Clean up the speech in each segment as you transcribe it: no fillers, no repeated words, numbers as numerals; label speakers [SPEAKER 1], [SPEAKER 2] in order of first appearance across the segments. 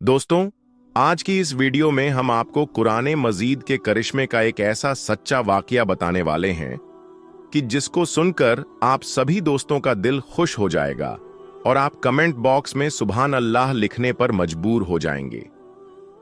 [SPEAKER 1] दोस्तों, आज की इस वीडियो में हम आपको कुरान मजीद के करिश्मे का एक ऐसा सच्चा वाकया बताने वाले हैं कि जिसको सुनकर आप सभी दोस्तों का दिल खुश हो जाएगा और आप कमेंट बॉक्स में सुभान अल्लाह लिखने पर मजबूर हो जाएंगे।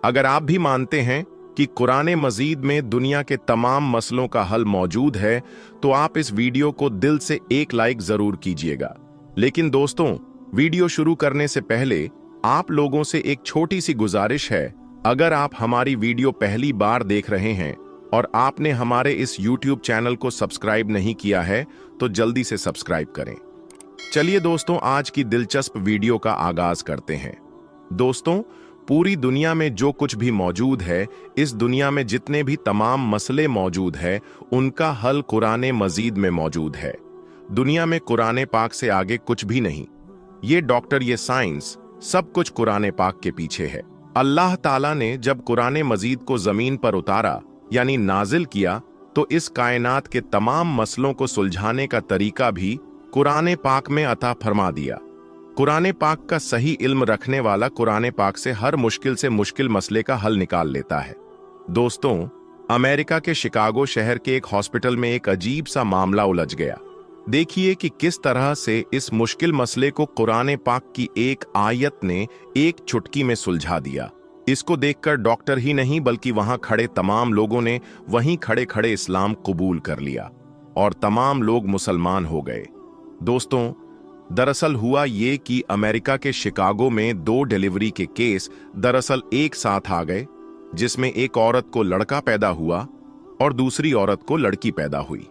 [SPEAKER 1] अगर आप भी मानते हैं कि कुरान मजीद में दुनिया के तमाम मसलों का हल मौजूद है तो आप इस वीडियो को दिल से एक लाइक जरूर कीजिएगा। लेकिन दोस्तों, वीडियो शुरू करने से पहले आप लोगों से एक छोटी सी गुजारिश है। अगर आप हमारी वीडियो पहली बार देख रहे हैं और आपने हमारे इस YouTube चैनल को सब्सक्राइब नहीं किया है तो जल्दी से सब्सक्राइब करें। चलिए दोस्तों, आज की दिलचस्प वीडियो का आगाज करते हैं। दोस्तों, पूरी दुनिया में जो कुछ भी मौजूद है, इस दुनिया में जितने भी तमाम मसले मौजूद है, उनका हल कुरान मजीद में मौजूद है। दुनिया में कुरान पाक से आगे कुछ भी नहीं। ये डॉक्टर, ये साइंस, सब कुछ कुरान पाक के पीछे है। अल्लाह ताला ने जब कुरान मजीद को जमीन पर उतारा यानी नाजिल किया तो इस कायनात के तमाम मसलों को सुलझाने का तरीका भी कुरान पाक में अता फरमा दिया। कुरान पाक का सही इल्म रखने वाला कुरान पाक से हर मुश्किल मसले का हल निकाल लेता है। दोस्तों, अमेरिका के शिकागो शहर के एक हॉस्पिटल में एक अजीब सा मामला उलझ गया। देखिए कि किस तरह से इस मुश्किल मसले को कुरान पाक की एक आयत ने एक चुटकी में सुलझा दिया। इसको देखकर डॉक्टर ही नहीं बल्कि वहां खड़े तमाम लोगों ने वहीं खड़े खड़े इस्लाम कबूल कर लिया और तमाम लोग मुसलमान हो गए। दोस्तों, दरअसल हुआ ये कि अमेरिका के शिकागो में 2 डिलीवरी के केस दरअसल एक साथ आ गए, जिसमें एक औरत को लड़का पैदा हुआ और दूसरी औरत को लड़की पैदा हुई।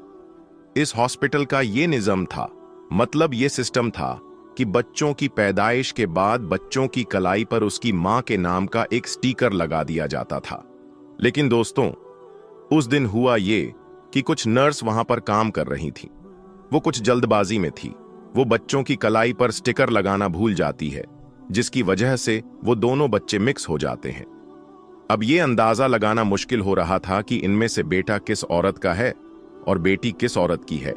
[SPEAKER 1] इस हॉस्पिटल का ये निज़म था, मतलब ये सिस्टम था कि बच्चों की पैदाइश के बाद बच्चों की कलाई पर उसकी मां के नाम का एक स्टिकर लगा दिया जाता था। लेकिन दोस्तों, उस दिन हुआ ये कि कुछ नर्स वहां पर काम कर रही थी। वो कुछ जल्दबाजी में थी। वो बच्चों की कलाई पर स्टिकर लगाना भूल जाती है, जिसकी वजह से वो दोनों बच्चे मिक्स हो जाते हैं। अब ये अंदाजा लगाना मुश्किल हो रहा था कि इनमें से बेटा किस औरत का है और बेटी किस औरत की है।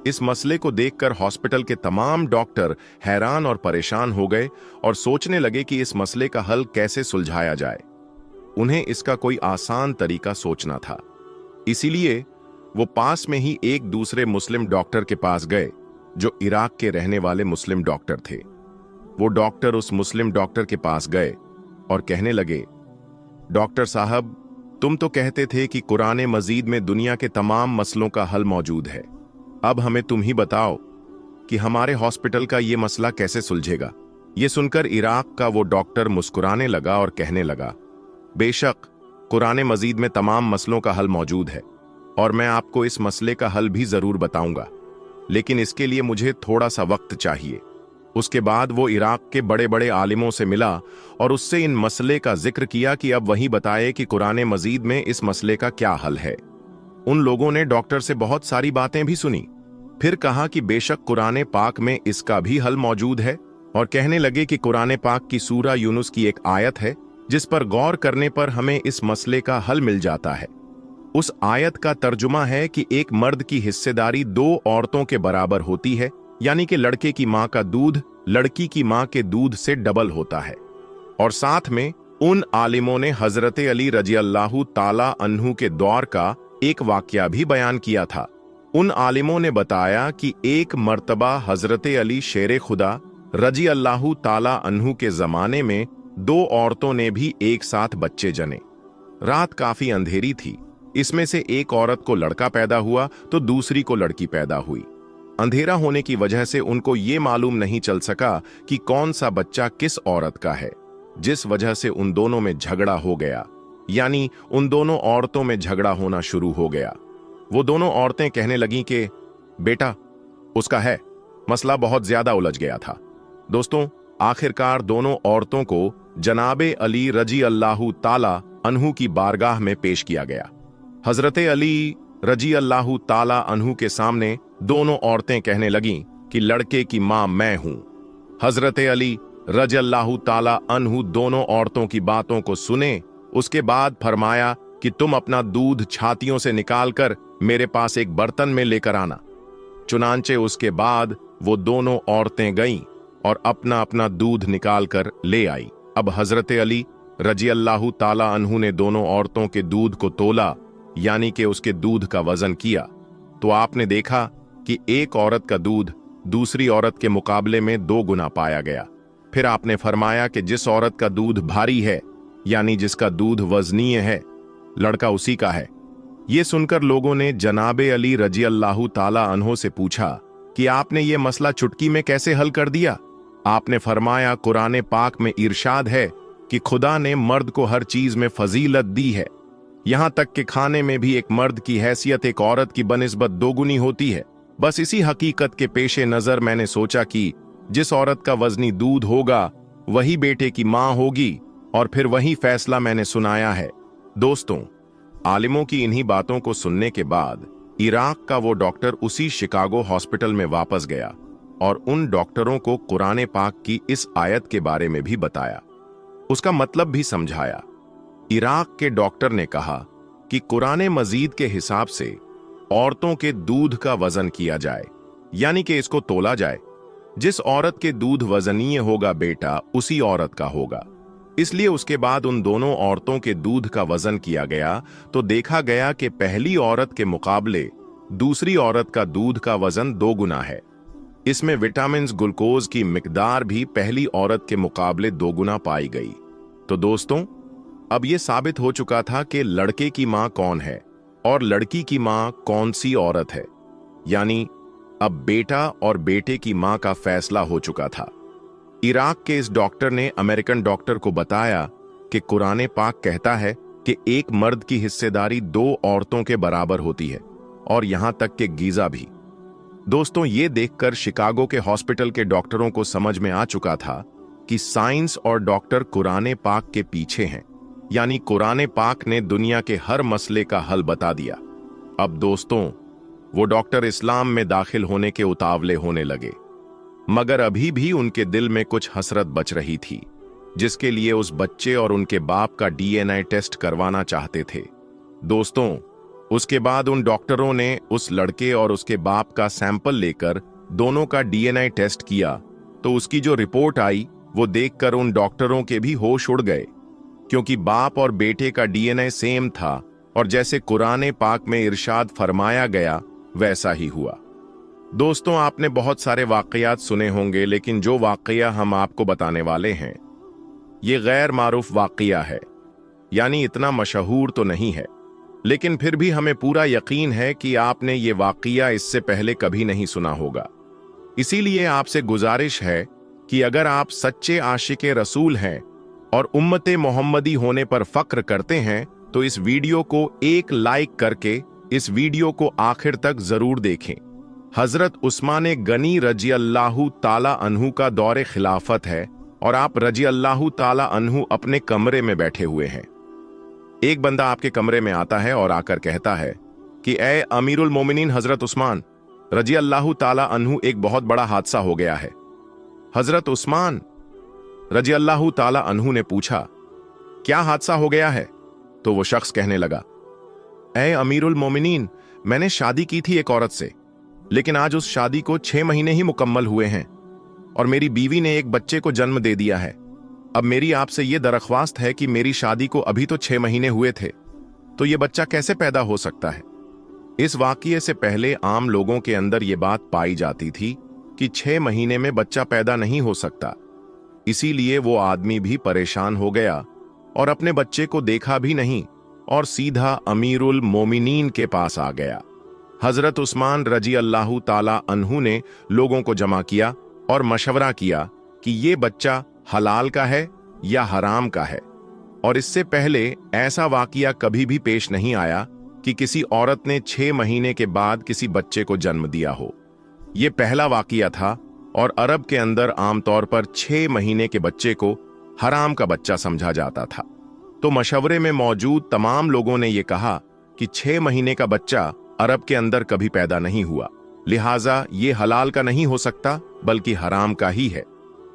[SPEAKER 1] इस मसले को देखकर हॉस्पिटल के तमाम डॉक्टर हैरान और परेशान हो गए और सोचने लगे कि इस मसले का हल कैसे सुलझाया जाए। उन्हें इसका कोई आसान तरीका सोचना था। इसीलिए वो पास में ही एक दूसरे मुस्लिम डॉक्टर के पास गए जो इराक के रहने वाले मुस्लिम डॉक्टर थे। वो डॉक्टर उस मुस्लिम डॉक्टर के पास गए और कहने लगे, डॉक्टर साहब, तुम तो कहते थे कि कुरान मजीद में दुनिया के तमाम मसलों का हल मौजूद है। अब हमें तुम ही बताओ कि हमारे हॉस्पिटल का ये मसला कैसे सुलझेगा। ये सुनकर इराक का वो डॉक्टर मुस्कुराने लगा और कहने लगा, बेशक कुरान मजीद में तमाम मसलों का हल मौजूद है और मैं आपको इस मसले का हल भी जरूर बताऊंगा, लेकिन इसके लिए मुझे थोड़ा सा वक्त चाहिए। उसके बाद वो इराक के बड़े बड़े आलिमों से मिला और उससे इन मसले का जिक्र किया कि अब वही बताए कि कुरान मजीद में इस मसले का क्या हल है। उन लोगों ने डॉक्टर से बहुत सारी बातें भी सुनी, फिर कहा कि बेशक कुरान पाक में इसका भी हल मौजूद है और कहने लगे कि कुरान पाक की सूरा यूनुस की एक आयत है जिस पर गौर करने पर हमें इस मसले का हल मिल जाता है। उस आयत का तर्जुमा है कि एक मर्द की हिस्सेदारी 2 औरतों के बराबर होती है, यानी कि लड़के की मां का दूध लड़की की मां के दूध से डबल होता है। और साथ में उन आलिमों ने हजरत अली रजी अल्लाहु ताला अन्हु के दौर का एक वाकया भी बयान किया था। उन आलिमों ने बताया कि एक मर्तबा हजरत अली शेर खुदा रजी अल्लाहु ताला अन्हु के जमाने में 2 औरतों ने भी एक साथ बच्चे जने। रात काफी अंधेरी थी। इसमें से एक औरत को लड़का पैदा हुआ तो दूसरी को लड़की पैदा हुई। अंधेरा होने की वजह से उनको ये मालूम नहीं चल सका कि कौन सा बच्चा किस औरत का है, जिस वजह से उन दोनों में झगड़ा हो गया, यानी उन दोनों औरतों में झगड़ा होना शुरू हो गया। वो दोनों औरतें कहने लगीं कि बेटा उसका है। मसला बहुत ज्यादा उलझ गया था। दोस्तों, आखिरकार दोनों औरतों को जनाबे अली रजी अल्लाहु ताला अन्हु की बारगाह में पेश किया गया। हजरत अली रजी अल्लाहु ताला अन्हु के सामने दोनों औरतें कहने लगीं कि लड़के की मां मैं हूं। हजरत अली रजी अल्लाहु ताला अन्हु दोनों औरतों की बातों को सुने, उसके बाद फरमाया कि तुम अपना दूध छातियों से निकालकर मेरे पास एक बर्तन में लेकर आना। चुनांचे उसके बाद वो दोनों औरतें गईं और अपना अपना दूध निकालकर ले आई। अब हजरत अली रजी अल्लाह ताला अन्हु ने दोनों औरतों के दूध को तोला, यानी कि उसके दूध का वजन किया, तो आपने देखा कि एक औरत का दूध दूसरी औरत के मुकाबले में 2 गुना पाया गया। फिर आपने फरमाया कि जिस औरत का दूध भारी है, यानी जिसका दूध वजनीय है, लड़का उसी का है। ये सुनकर लोगों ने जनाबे अली रजी अल्लाह ताला अन्हो से पूछा कि आपने ये मसला चुटकी में कैसे हल कर दिया। आपने फरमाया, कुरान पाक में इरशाद है कि खुदा ने मर्द को हर चीज में फजीलत दी है, यहां तक कि खाने में भी एक मर्द की हैसियत एक औरत की बनिस्बत 2 गुनी होती है। बस इसी हकीकत के पेशे नजर मैंने सोचा कि जिस औरत का वजनी दूध होगा वही बेटे की मां होगी, और फिर वही फैसला मैंने सुनाया है। दोस्तों, आलिमों की इन्हीं बातों को सुनने के बाद इराक का वो डॉक्टर उसी शिकागो हॉस्पिटल में वापस गया और उन डॉक्टरों को कुरान पाक की इस आयत के बारे में भी बताया, उसका मतलब भी समझाया। इराक के डॉक्टर ने कहा कि कुरान मजीद के हिसाब से औरतों के दूध का वजन किया जाए, यानी कि इसको तोला जाए। जिस औरत के दूध वजनीय होगा बेटा उसी औरत का होगा। इसलिए उसके बाद उन दोनों औरतों के दूध का वजन किया गया तो देखा गया कि पहली औरत के मुकाबले दूसरी औरत का दूध का वजन 2 गुना है। इसमें विटामिन ग्लूकोज की मिकदार भी पहली औरत के मुकाबले 2 गुना पाई गई। तो दोस्तों, अब यह साबित हो चुका था कि लड़के की मां कौन है और लड़की की मां कौन सी औरत है, यानी अब बेटा और बेटे की मां का फैसला हो चुका था। इराक के इस डॉक्टर ने अमेरिकन डॉक्टर को बताया कि कुरान पाक कहता है कि एक मर्द की हिस्सेदारी 2 औरतों के बराबर होती है, और यहां तक कि गीजा भी। दोस्तों, ये देखकर शिकागो के हॉस्पिटल के डॉक्टरों को समझ में आ चुका था कि साइंस और डॉक्टर कुरान पाक के पीछे हैं, यानी कुरान पाक ने दुनिया के हर मसले का हल बता दिया। अब दोस्तों, वो डॉक्टर इस्लाम में दाखिल होने के उतावले होने लगे, मगर अभी भी उनके दिल में कुछ हसरत बच रही थी, जिसके लिए उस बच्चे और उनके बाप का डीएनए टेस्ट करवाना चाहते थे। दोस्तों, उसके बाद उन डॉक्टरों ने उस लड़के और उसके बाप का सैंपल लेकर दोनों का डीएनए टेस्ट किया, तो उसकी जो रिपोर्ट आई वो देखकर उन डॉक्टरों के भी होश उड़ गए, क्योंकि बाप और बेटे का डीएनए सेम था और जैसे कुरान पाक में इरशाद फरमाया गया वैसा ही हुआ। दोस्तों, आपने बहुत सारे वाकयात सुने होंगे, लेकिन जो वाकया हम आपको बताने वाले हैं ये गैर मारूफ वाकया है, यानी इतना मशहूर तो नहीं है, लेकिन फिर भी हमें पूरा यकीन है कि आपने ये वाकया इससे पहले कभी नहीं सुना होगा। इसीलिए आपसे गुजारिश है कि अगर आप सच्चे आशिके रसूल हैं और उम्मते मोहम्मदी होने पर फक्र करते हैं तो इस वीडियो को एक लाइक करके इस वीडियो को आखिर तक जरूर देखें। हजरत उस्मान गनी रजी अल्लाहु ताला अन्हु का दौरे खिलाफत है और आप रजी अल्लाहु ताला अन्हु अपने कमरे में बैठे हुए हैं। एक बंदा आपके कमरे में आता है और आकर कहता है कि ए अमीरुल मोमिनीन हजरत उस्मान रजी अल्लाहु ताला अन्हु, एक बहुत बड़ा हादसा हो गया है। हजरत उस्मान रजी अल्लाहु ताला अन्हु ने पूछा, क्या हादसा हो गया है? तो वो शख्स कहने लगा, ए अमीरुल मोमिनीन, मैंने शादी की थी एक औरत से, लेकिन आज उस शादी को 6 महीने ही मुकम्मल हुए हैं और मेरी बीवी ने एक बच्चे को जन्म दे दिया है। अब मेरी आपसे ये दरख्वास्त है कि मेरी शादी को अभी तो 6 महीने हुए थे, तो ये बच्चा कैसे पैदा हो सकता है? इस वाकये से पहले आम लोगों के अंदर ये बात पाई जाती थी कि 6 महीने में बच्चा पैदा नहीं हो सकता। इसीलिए वो आदमी भी परेशान हो गया और अपने बच्चे को देखा भी नहीं और सीधा अमीरुल मोमिनीन के पास आ गया। हजरत उस्मान रजी अल्लाहु ताला अन्हु ने लोगों को जमा किया और मशवरा किया कि ये बच्चा हलाल का है या हराम का है, और इससे पहले ऐसा वाकया कभी भी पेश नहीं आया कि किसी औरत ने 6 महीने के बाद किसी बच्चे को जन्म दिया हो। ये पहला वाकया था और अरब के अंदर आमतौर पर 6 महीने के बच्चे को हराम का बच्चा समझा जाता था। तो मशवरे में मौजूद तमाम लोगों ने यह कहा कि 6 महीने का बच्चा अरब के अंदर कभी पैदा नहीं हुआ, लिहाजा ये हलाल का नहीं हो सकता बल्कि हराम का ही है।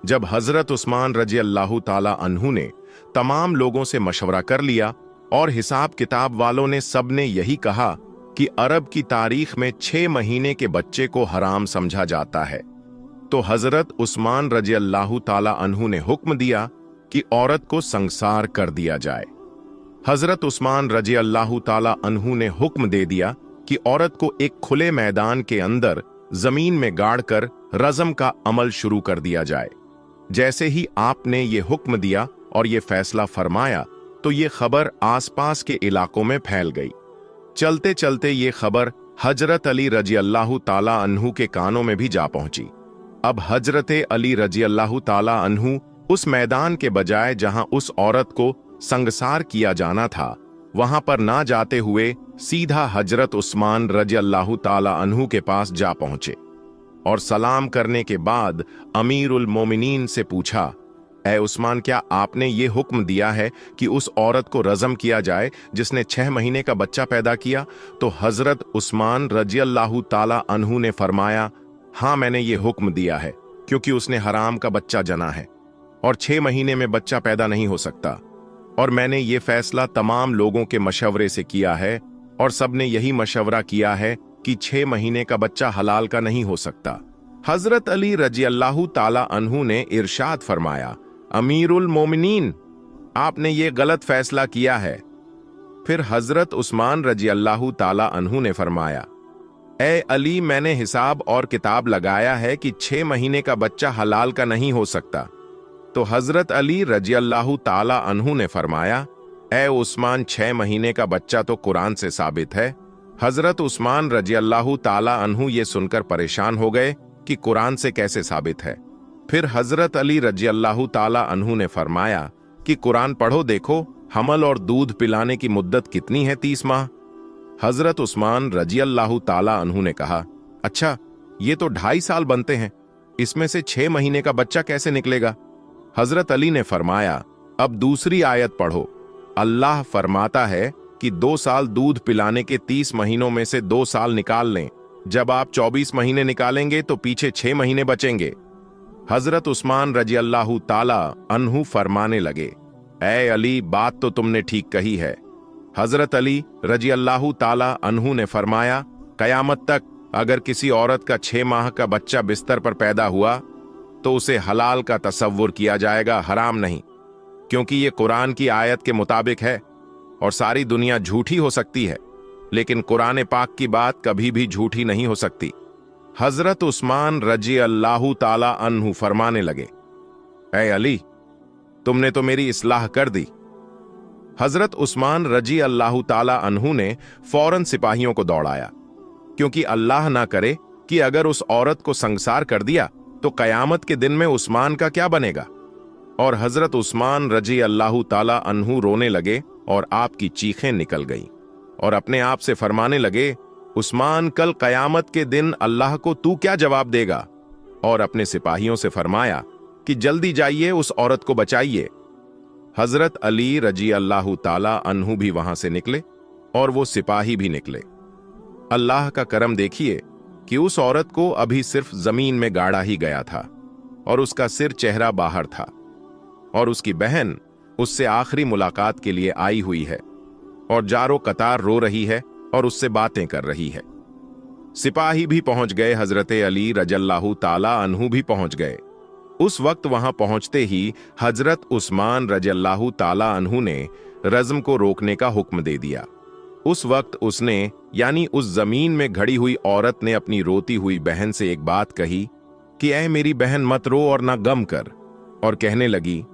[SPEAKER 1] जब हजरत उस्मान रजी अल्लाहु ताला अन्हु ने तमाम लोगों से मशवरा कर लिया और हिसाब किताब वालों ने सबने यही कहा कि अरब की तारीख में 6 महीने के बच्चे को हराम समझा जाता है। तो हजरत उस्मान रजी अल्लाह ताला अन्हु ने हुक्म दिया कि औरत को संसार कर दिया जाए। हजरत उस्मान रजी अल्लाह ताला अन्हु ने हुक्म दे दिया कि औरत को एक खुले मैदान के अंदर जमीन में गाड़कर रज़म का अमल शुरू कर दिया जाए। जैसे ही आपने ये हुक्म दिया और ये फैसला फरमाया तो ये खबर आसपास के इलाकों में फैल गई। चलते चलते ये खबर हजरत अली रजी अल्लाह ताला अन्हु के कानों में भी जा पहुंची। अब हजरत अली रजी अल्लाह ताला अन्हु उस मैदान के बजाय जहां उस औरत को संगसार किया जाना था, वहां पर ना जाते हुए सीधा हजरत उस्मान रजी अल्लाह ताला अन्हु के पास जा पहुंचे और सलाम करने के बाद अमीरुल मोमिनीन से पूछा, ऐ उस्मान, क्या आपने ये हुक्म दिया है कि उस औरत को रज़म किया जाए जिसने 6 महीने का बच्चा पैदा किया? तो हजरत उस्मान रजी अल्लाह ताला अन्हु ने फरमाया, हाँ, मैंने ये हुक्म दिया है, क्योंकि उसने हराम का बच्चा जना है और 6 महीने में बच्चा पैदा नहीं हो सकता। और मैंने ये फैसला तमाम लोगों के मशवरे से किया है और सबने यही मशवरा किया है कि 6 महीने का बच्चा हलाल का नहीं हो सकता। हजरत अली रजी अल्लाह ताला अन्हु ने इरशाद फरमाया, अमीरुल मोमिनीन, आपने ये गलत फैसला किया है। फिर हजरत उस्मान रजी अल्लाह ताला अन्हु ने फरमाया, ए अली, मैंने हिसाब और किताब लगाया है कि 6 महीने का बच्चा हलाल का नहीं हो सकता। तो हजरत अली रजी अल्लाह ताला अन्हु ने फरमाया, ए उस्मान, 6 महीने का बच्चा तो कुरान से साबित है। हजरत उस्मान रजी अल्लाह ताला अन्हु ये सुनकर परेशान हो गए कि कुरान से कैसे साबित है। फिर हजरत अली रजी अल्लाह ताला अन्हु ने फरमाया कि कुरान पढ़ो, देखो हमल और दूध पिलाने की मुद्दत कितनी है, 30 माह। हजरत उस्मान रजी अल्लाह ताला अन्हु ने कहा, अच्छा, ये तो 2.5 साल बनते हैं, इसमें से 6 महीने का बच्चा कैसे निकलेगा? हजरत अली ने फरमाया, अब दूसरी आयत पढ़ो। अल्लाह फरमाता है कि 2 साल दूध पिलाने के 30 महीनों में से 2 साल निकाल लें। जब आप 24 महीने निकालेंगे तो पीछे 6 महीने बचेंगे। हजरत उस्मान रजी अल्लाह ताला अन्हु फरमाने लगे, ऐ अली, बात तो तुमने ठीक कही है। हजरत अली रजी अल्लाह ताला अन्हु ने फरमाया, कयामत तक अगर किसी औरत का 6 माह का बच्चा बिस्तर पर पैदा हुआ तो उसे हलाल का तसव्वुर किया जाएगा, हराम नहीं, क्योंकि ये कुरान की आयत के मुताबिक है। और सारी दुनिया झूठी हो सकती है, लेकिन कुरान पाक की बात कभी भी झूठी नहीं हो सकती। हजरत उस्मान रजी अल्लाह ताला अन्हु फरमाने लगे, ऐ अली, तुमने तो मेरी इस्लाह कर दी। हजरत उस्मान रजी अल्लाह ताला अन्हु ने फौरन सिपाहियों को दौड़ाया, क्योंकि अल्लाह ना करे कि अगर उस औरत को संसार कर दिया तो कयामत के दिन में उस्मान का क्या बनेगा। और हजरत उस्मान रजी अल्लाह ताला अन्हु रोने लगे और आपकी चीखें निकल गईं और अपने आप से फरमाने लगे, उस्मान, कल कयामत के दिन अल्लाह को तू क्या जवाब देगा? और अपने सिपाहियों से फरमाया कि जल्दी जाइए, उस औरत को बचाइए। हजरत अली रजी अल्लाह ताला अन्हु भी वहां से निकले और वो सिपाही भी निकले। अल्लाह का करम देखिए कि उस औरत को अभी सिर्फ जमीन में गाड़ा ही गया था और उसका सिर चेहरा बाहर था और उसकी बहन उससे आखिरी मुलाकात के लिए आई हुई है और जारो कतार रो रही है और उससे बातें कर रही है। सिपाही भी पहुंच गए, हजरत अली रजल्लाहु ताला अन्हु भी पहुंच गए। उस वक्त वहां पहुंचते ही हजरत उस्मान रजल्लाहु ताला अन्हु ने रज़्म को रोकने का हुक्म दे दिया। उस वक्त उसने, यानी उस जमीन में घड़ी हुई औरत ने अपनी रोती हुई बहन से एक बात कही कि ऐ मेरी बहन, मत रो और ना गम कर, और कहने लगी,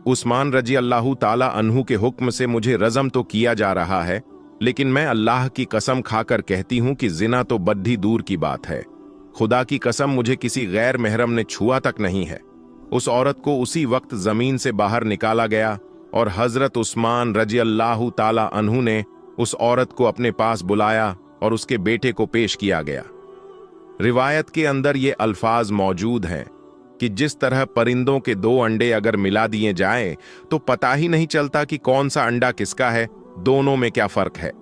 [SPEAKER 1] उस्मान रजी अल्लाह ताला अन्हु के हुक्म से मुझे रज़म तो किया जा रहा है, लेकिन मैं अल्लाह की कसम खाकर कहती हूं कि जिना तो बड्ढी दूर की बात है। खुदा की कसम, मुझे किसी गैर महरम ने छुआ तक नहीं है। उस औरत को उसी वक्त जमीन से बाहर निकाला गया और हजरत उस्मान रजी अल्लाह ताला अन्हु ने उस औरत को अपने पास बुलाया और उसके बेटे को पेश किया गया। रिवायत के अंदर ये अल्फाज मौजूद हैं कि जिस तरह परिंदों के 2 अंडे अगर मिला दिए जाएं तो पता ही नहीं चलता कि कौन सा अंडा किसका है, दोनों में क्या फर्क है।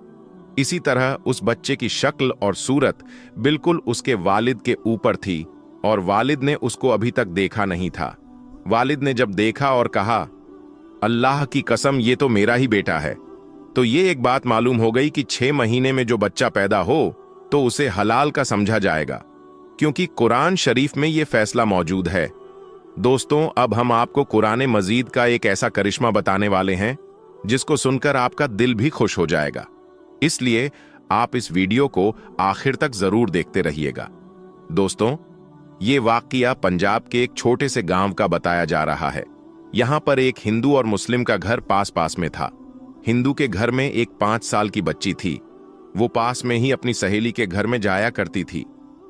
[SPEAKER 1] इसी तरह उस बच्चे की शक्ल और सूरत बिल्कुल उसके वालिद के ऊपर थी और वालिद ने उसको अभी तक देखा नहीं था। वालिद ने जब देखा और कहा, अल्लाह की कसम, ये तो मेरा ही बेटा है, तो ये एक बात मालूम हो गई कि 6 महीने में जो बच्चा पैदा हो तो उसे हलाल का समझा जाएगा, क्योंकि कुरान शरीफ में ये फैसला मौजूद है। दोस्तों, अब हम आपको कुरान मजीद का एक ऐसा करिश्मा बताने वाले हैं जिसको सुनकर आपका दिल भी खुश हो जाएगा। इसलिए आप इस वीडियो को आखिर तक जरूर देखते रहिएगा। दोस्तों, ये वाकया पंजाब के एक छोटे से गांव का बताया जा रहा है। यहाँ पर एक हिंदू और मुस्लिम का घर पास पास में था। हिंदू के घर में एक 5 साल की बच्ची थी। वो पास में ही अपनी सहेली के घर में जाया करती थी।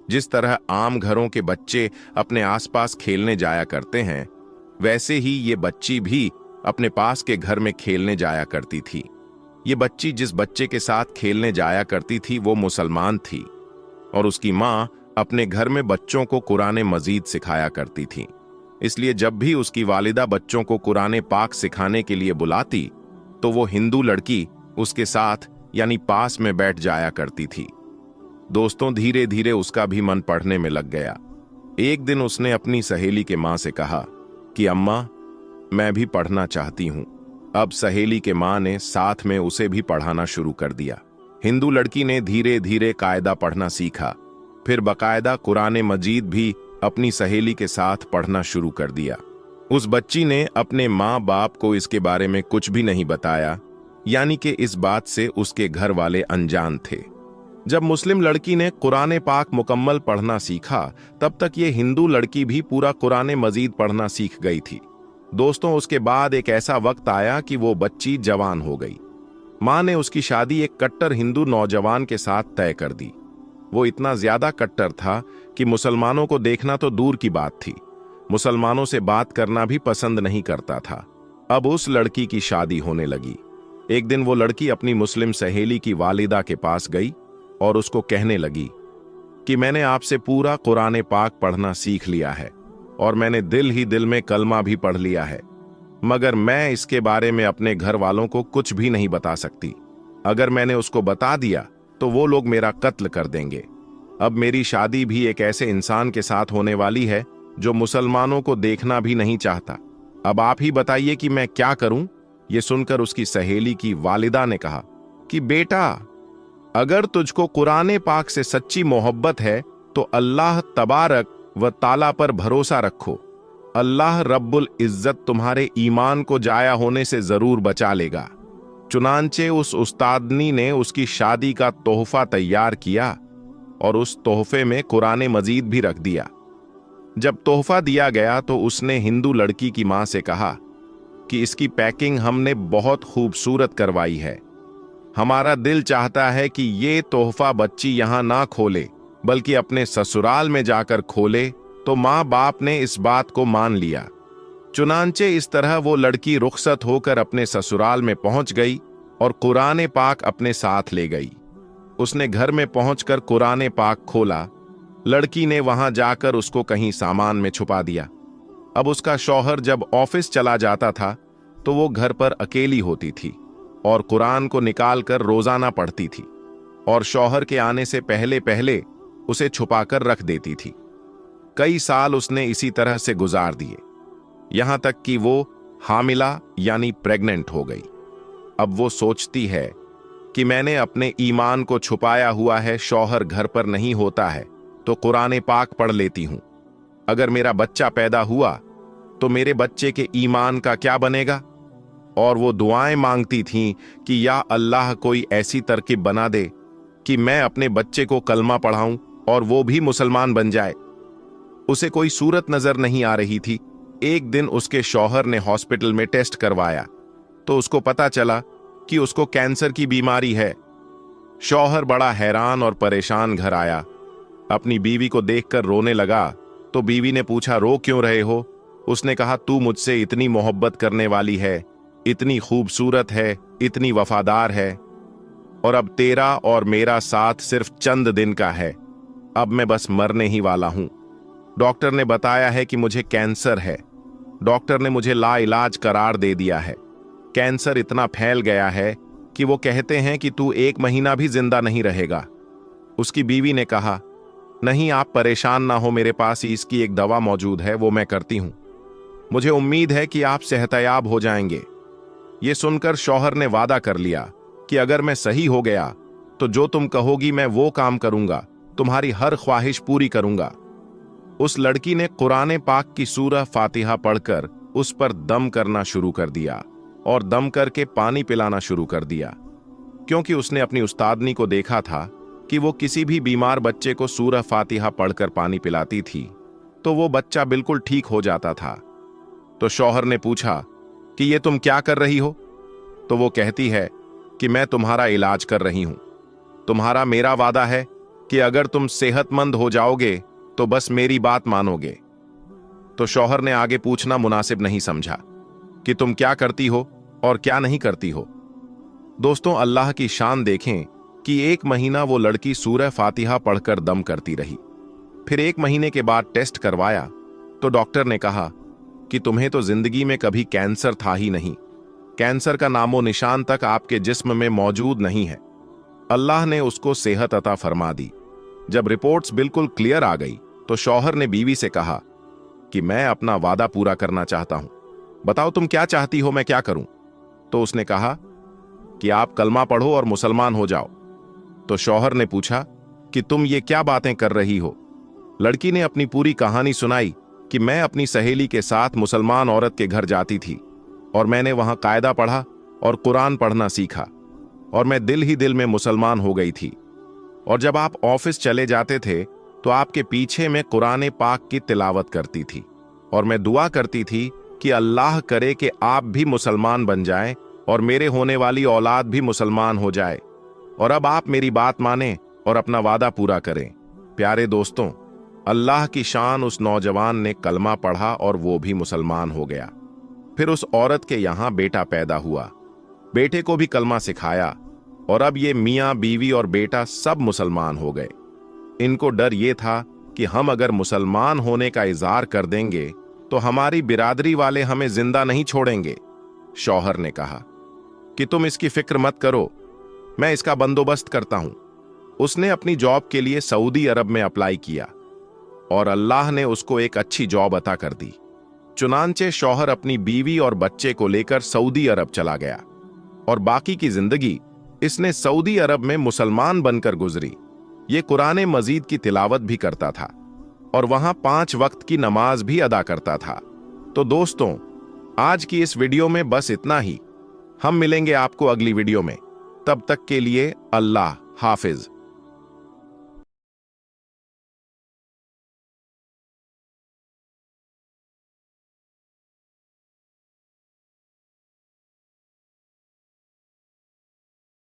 [SPEAKER 1] जिस तरह आम घरों के बच्चे अपने आसपास खेलने जाया करते हैं, वैसे ही ये बच्ची भी अपने पास के घर में खेलने जाया करती थी। ये बच्ची जिस बच्चे के साथ खेलने जाया करती थी वो मुसलमान थी और उसकी माँ अपने घर में बच्चों को कुरान मजीद सिखाया करती थी। इसलिए जब भी उसकी वालिदा बच्चों को कुरान पाक सिखाने के लिए बुलाती तो वो हिंदू लड़की उसके साथ यानी पास में बैठ जाया करती थी। दोस्तों, धीरे धीरे उसका भी मन पढ़ने में लग गया। एक दिन उसने अपनी सहेली के माँ से कहा कि अम्मा, मैं भी पढ़ना चाहती हूँ। अब सहेली के माँ ने साथ में उसे भी पढ़ाना शुरू कर दिया। हिंदू लड़की ने धीरे धीरे कायदा पढ़ना सीखा, फिर बकायदा कुरान मजीद भी अपनी सहेली के साथ पढ़ना शुरू कर दिया। उस बच्ची ने अपने माँ बाप को इसके बारे में कुछ भी नहीं बताया, यानी कि इस बात से उसके घर वाले अनजान थे। जब मुस्लिम लड़की ने कुरान पाक मुकम्मल पढ़ना सीखा, तब तक ये हिंदू लड़की भी पूरा कुरान मजीद पढ़ना सीख गई थी। दोस्तों, उसके बाद एक ऐसा वक्त आया कि वो बच्ची जवान हो गई। माँ ने उसकी शादी एक कट्टर हिंदू नौजवान के साथ तय कर दी। वो इतना ज्यादा कट्टर था कि मुसलमानों को देखना तो दूर की बात थी, मुसलमानों से बात करना भी पसंद नहीं करता था। अब उस लड़की की शादी होने लगी। एक दिन वो लड़की अपनी मुस्लिम सहेली की वालिदा के पास गई और उसको कहने लगी कि मैंने आपसे पूरा कुरान पाक पढ़ना सीख लिया है और मैंने दिल ही दिल में कलमा भी पढ़ लिया है, मगर मैं इसके बारे में अपने घर वालों को कुछ भी नहीं बता सकती। अगर मैंने उसको बता दिया तो वो लोग मेरा कत्ल कर देंगे। अब मेरी शादी भी एक ऐसे इंसान के साथ होने वाली है जो मुसलमानों को देखना भी नहीं चाहता। अब आप ही बताइए कि मैं क्या करूं? ये सुनकर उसकी सहेली की वालिदा ने कहा कि बेटा, अगर तुझको कुरान पाक से सच्ची मोहब्बत है तो अल्लाह तबारक व ताला पर भरोसा रखो। अल्लाह रब्बुल इज्जत तुम्हारे ईमान को जाया होने से जरूर बचा लेगा। चुनांचे उस उस्तादनी ने उसकी शादी का तोहफा तैयार किया और उस तोहफे में कुरान मजीद भी रख दिया। जब तोहफा दिया गया तो उसने हिंदू लड़की की मां से कहा कि इसकी पैकिंग हमने बहुत खूबसूरत करवाई है। हमारा दिल चाहता है कि ये तोहफा बच्ची यहां ना खोले बल्कि अपने ससुराल में जाकर खोले। तो माँ बाप ने इस बात को मान लिया। चुनांचे इस तरह वो लड़की रुखसत होकर अपने ससुराल में पहुंच गई और कुरान पाक अपने साथ ले गई। उसने घर में पहुंचकर कुरान पाक खोला। लड़की ने वहां जाकर उसको कहीं सामान में छुपा दिया। अब उसका शौहर जब ऑफिस चला जाता था तो वो घर पर अकेली होती थी और कुरान को निकालकर रोजाना पढ़ती थी और शौहर के आने से पहले पहले उसे छुपाकर रख देती थी। कई साल उसने इसी तरह से गुजार दिए, यहां तक कि वो हामिला यानी प्रेग्नेंट हो गई। अब वो सोचती है कि मैंने अपने ईमान को छुपाया हुआ है, शौहर घर पर नहीं होता है तो कुरान पाक पढ़ लेती हूं। अगर मेरा बच्चा पैदा हुआ तो मेरे बच्चे के ईमान का क्या बनेगा? और वो दुआएं मांगती थीं कि या अल्लाह कोई ऐसी तरकीब बना दे कि मैं अपने बच्चे को कलमा पढ़ाऊं और वो भी मुसलमान बन जाए। उसे कोई सूरत नजर नहीं आ रही थी। एक दिन उसके शौहर ने हॉस्पिटल में टेस्ट करवाया तो उसको पता चला कि उसको कैंसर की बीमारी है। शौहर बड़ा हैरान और परेशान घर आया। अपनी बीवी को देखकर रोने लगा तो बीवी ने पूछा, रो क्यों रहे हो? उसने कहा, तू मुझसे इतनी मोहब्बत करने वाली है, इतनी खूबसूरत है, इतनी वफादार है, और अब तेरा और मेरा साथ सिर्फ चंद दिन का है। अब मैं बस मरने ही वाला हूं। डॉक्टर ने बताया है कि मुझे कैंसर है। डॉक्टर ने मुझे लाइलाज करार दे दिया है। कैंसर इतना फैल गया है कि वो कहते हैं कि तू 1 महीना भी जिंदा नहीं रहेगा। उसकी बीवी ने कहा, नहीं, आप परेशान ना हो, मेरे पास इसकी एक दवा मौजूद है, वो मैं करती हूं। मुझे उम्मीद है कि आप सेहतयाब हो जाएंगे। ये सुनकर शौहर ने वादा कर लिया कि अगर मैं सही हो गया तो जो तुम कहोगी मैं वो काम करूंगा, तुम्हारी हर ख्वाहिश पूरी करूंगा। उस लड़की ने कुरान पाक की सूरह फातिहा पढ़कर उस पर दम करना शुरू कर दिया और दम करके पानी पिलाना शुरू कर दिया, क्योंकि उसने अपनी उस्तादनी को देखा था कि वो किसी भी बीमार बच्चे को सूरह फातिहा पढ़कर पानी पिलाती थी तो वो बच्चा बिल्कुल ठीक हो जाता था। तो शौहर ने पूछा कि ये तुम क्या कर रही हो? तो वो कहती है कि मैं तुम्हारा इलाज कर रही हूं। तुम्हारा मेरा वादा है कि अगर तुम सेहतमंद हो जाओगे तो बस मेरी बात मानोगे। तो शौहर ने आगे पूछना मुनासिब नहीं समझा कि तुम क्या करती हो और क्या नहीं करती हो। दोस्तों, अल्लाह की शान देखें कि 1 महीना वो लड़की सूरह फातिहा पढ़कर दम करती रही। फिर 1 महीने के बाद टेस्ट करवाया तो डॉक्टर ने कहा कि तुम्हें तो जिंदगी में कभी कैंसर था ही नहीं, कैंसर का नामो निशान तक आपके जिस्म में मौजूद नहीं है। अल्लाह ने उसको सेहत अता फरमा दी। जब रिपोर्ट्स बिल्कुल क्लियर आ गई तो शौहर ने बीवी से कहा कि मैं अपना वादा पूरा करना चाहता हूं, बताओ तुम क्या चाहती हो, मैं क्या करूं? तो उसने कहा कि आप कलमा पढ़ो और मुसलमान हो जाओ। तो शौहर ने पूछा कि तुम ये क्या बातें कर रही हो? लड़की ने अपनी पूरी कहानी सुनाई कि मैं अपनी सहेली के साथ मुसलमान औरत के घर जाती थी और मैंने वहां कायदा पढ़ा और कुरान पढ़ना सीखा और मैं दिल ही दिल में मुसलमान हो गई थी। और जब आप ऑफिस चले जाते थे तो आपके पीछे में कुरान पाक की तिलावत करती थी और मैं दुआ करती थी कि अल्लाह करे कि आप भी मुसलमान बन जाएं और मेरे होने वाली औलाद भी मुसलमान हो जाए। और अब आप मेरी बात मानें और अपना वादा पूरा करें। प्यारे दोस्तों, अल्लाह की शान, उस नौजवान ने कलमा पढ़ा और वो भी मुसलमान हो गया। फिर उस औरत के यहां बेटा पैदा हुआ, बेटे को भी कलमा सिखाया और अब ये मियां बीवी और बेटा सब मुसलमान हो गए। इनको डर ये था कि हम अगर मुसलमान होने का इजहार कर देंगे तो हमारी बिरादरी वाले हमें जिंदा नहीं छोड़ेंगे। शौहर ने कहा कि तुम इसकी फिक्र मत करो, मैं इसका बंदोबस्त करता हूं। उसने अपनी जॉब के लिए सऊदी अरब में अप्लाई किया और अल्लाह ने उसको एक अच्छी जॉब अता कर दी। चुनांचे शौहर अपनी बीवी और बच्चे को लेकर सऊदी अरब चला गया और बाकी की जिंदगी इसने सऊदी अरब में मुसलमान बनकर गुजरी। ये कुरान मजीद की तिलावत भी करता था और वहां 5 वक्त की नमाज भी अदा करता था। तो दोस्तों, आज की इस वीडियो में बस इतना ही। हम मिलेंगे आपको अगली वीडियो में, तब तक के लिए अल्लाह हाफिज।